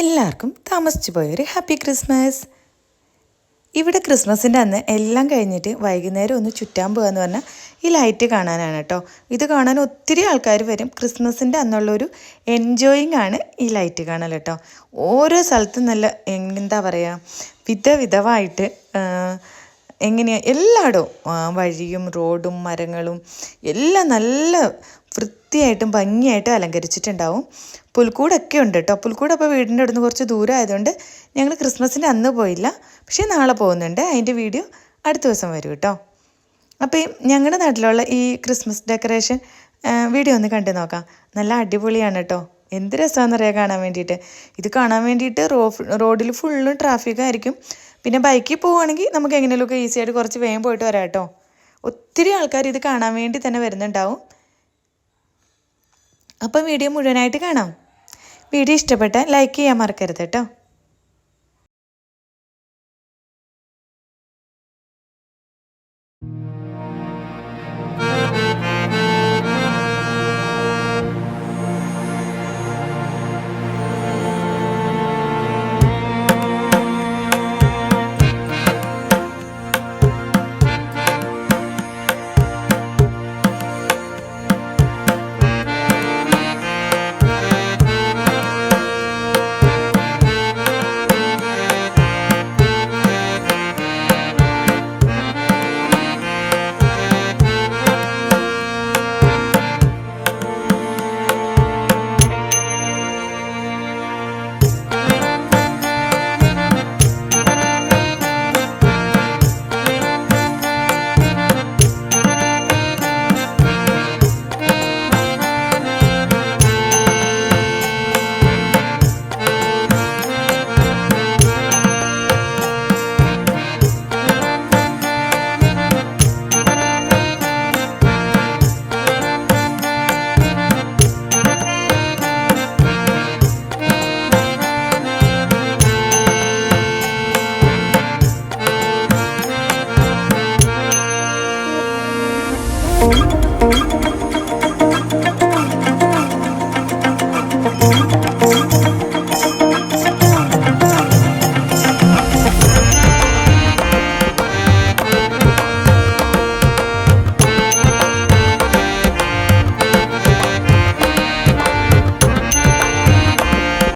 എല്ലാവർക്കും താമസിച്ചു പോയൊരു ഹാപ്പി ക്രിസ്മസ്. ഇവിടെ ക്രിസ്മസിൻ്റെ അന്ന് എല്ലാം കഴിഞ്ഞിട്ട് വൈകുന്നേരം ഒന്ന് ചുറ്റാൻ പോകുകയെന്ന് പറഞ്ഞാൽ ഈ ലൈറ്റ് കാണാനാണ് കേട്ടോ. ഇത് കാണാൻ ഒത്തിരി ആൾക്കാർ വരും. ക്രിസ്മസിൻ്റെ അന്നുള്ളൊരു എൻജോയിങ് ആണ് ഈ ലൈറ്റ് കാണൽ കേട്ടോ. ഓരോ സ്ഥലത്തും നല്ല എന്താ പറയുക വിധമായിട്ട് എങ്ങനെയാണ് എല്ലായിടവും വഴിയും റോഡും മരങ്ങളും എല്ലാം നല്ല വൃത്തിയായിട്ടും ഭംഗിയായിട്ട് അലങ്കരിച്ചിട്ടുണ്ടാവും. പുൽക്കൂടൊക്കെ ഉണ്ട് കേട്ടോ. പുൽക്കൂട് അപ്പോൾ വീടിൻ്റെ അടുത്ത് കുറച്ച് ദൂരം ആയതുകൊണ്ട് ഞങ്ങൾ ക്രിസ്മസിൻ്റെ അന്ന് പോയില്ല. പക്ഷേ നാളെ പോകുന്നുണ്ട്. അതിൻ്റെ വീഡിയോ അടുത്ത ദിവസം വരും കേട്ടോ. അപ്പോൾ ഞങ്ങളുടെ നാട്ടിലുള്ള ഈ ക്രിസ്മസ് ഡെക്കറേഷൻ വീഡിയോ ഒന്ന് കണ്ടു നോക്കാം. നല്ല അടിപൊളിയാണ് കേട്ടോ. എന്ത് രസമാണെന്നറിയാം കാണാൻ വേണ്ടിയിട്ട്. ഇത് കാണാൻ വേണ്ടിയിട്ട് റോഡിൽ ഫുള്ളും ട്രാഫിക് ആയിരിക്കും. പിന്നെ ബൈക്കിൽ പോവുകയാണെങ്കിൽ നമുക്ക് എങ്ങനെയൊക്കെ ഈസി ആയിട്ട് കുറച്ച് വേഗം പോയിട്ട് വരാം കേട്ടോ. ഒത്തിരി ആൾക്കാർ ഇത് കാണാൻ വേണ്ടി തന്നെ വരുന്നുണ്ടാവും. അപ്പം വീഡിയോ മുഴുവനായിട്ട് കാണാം. വീഡിയോ ഇഷ്ടപ്പെട്ടാൽ ലൈക്ക് ചെയ്യാൻ മറക്കരുത് കേട്ടോ. Thank you.